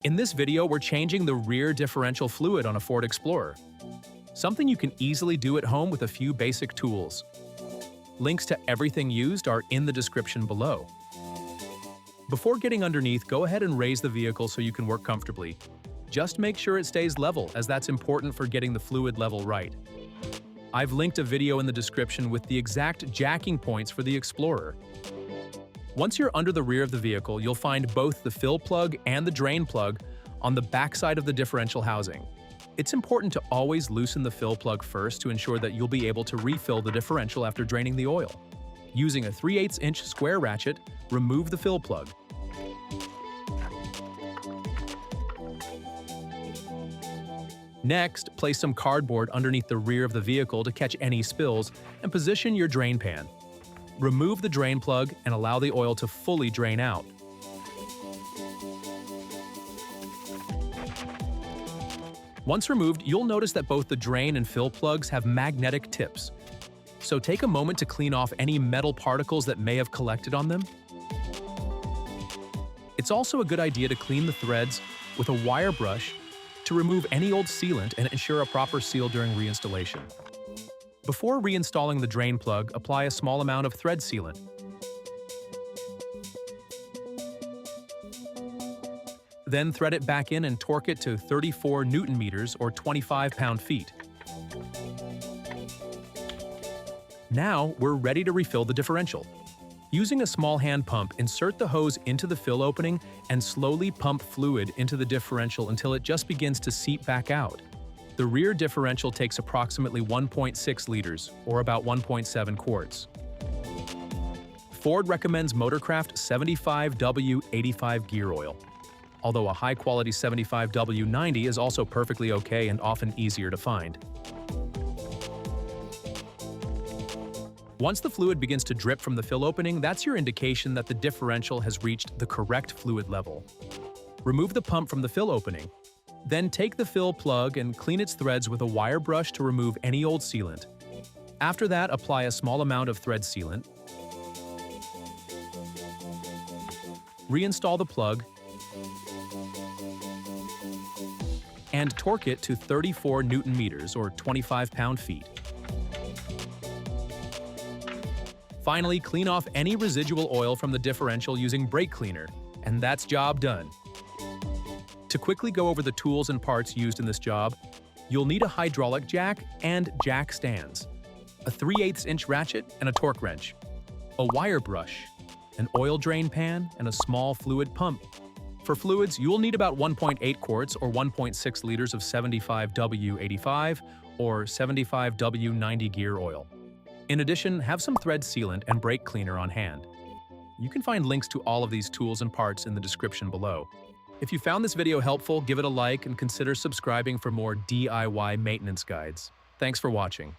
In this video, we're changing the rear differential fluid on a Ford Explorer. Something you can easily do at home with a few basic tools. Links to everything used are in the description below. Before getting underneath, go ahead and raise the vehicle so you can work comfortably. Just make sure it stays level, as that's important for getting the fluid level right. I've linked a video in the description with the exact jacking points for the Explorer. Once you're under the rear of the vehicle, you'll find both the fill plug and the drain plug on the backside of the differential housing. It's important to always loosen the fill plug first to ensure that you'll be able to refill the differential after draining the oil. Using a 3/8" square ratchet, remove the fill plug. Next, place some cardboard underneath the rear of the vehicle to catch any spills and position your drain pan. Remove the drain plug and allow the oil to fully drain out. Once removed, you'll notice that both the drain and fill plugs have magnetic tips. So take a moment to clean off any metal particles that may have collected on them. It's also a good idea to clean the threads with a wire brush to remove any old sealant and ensure a proper seal during reinstallation. Before reinstalling the drain plug, apply a small amount of thread sealant. Then thread it back in and torque it to 34 Newton meters or 25 pound-feet. Now we're ready to refill the differential. Using a small hand pump, insert the hose into the fill opening and slowly pump fluid into the differential until it just begins to seep back out. The rear differential takes approximately 1.6 liters, or about 1.7 quarts. Ford recommends Motorcraft 75W85 gear oil, although a high-quality 75W90 is also perfectly okay and often easier to find. Once the fluid begins to drip from the fill opening, that's your indication that the differential has reached the correct fluid level. Remove the pump from the fill opening. Then take the fill plug and clean its threads with a wire brush to remove any old sealant. After that, apply a small amount of thread sealant. Reinstall the plug and torque it to 34 Newton meters or 25 pound-feet. Finally, clean off any residual oil from the differential using brake cleaner, and that's job done. To quickly go over the tools and parts used in this job, you'll need a hydraulic jack and jack stands, a 3/8" ratchet and a torque wrench, a wire brush, an oil drain pan, and a small fluid pump. For fluids, you'll need about 1.8 quarts or 1.6 liters of 75W85 or 75W90 gear oil. In addition, have some thread sealant and brake cleaner on hand. You can find links to all of these tools and parts in the description below. If you found this video helpful, give it a like and consider subscribing for more DIY maintenance guides. Thanks for watching.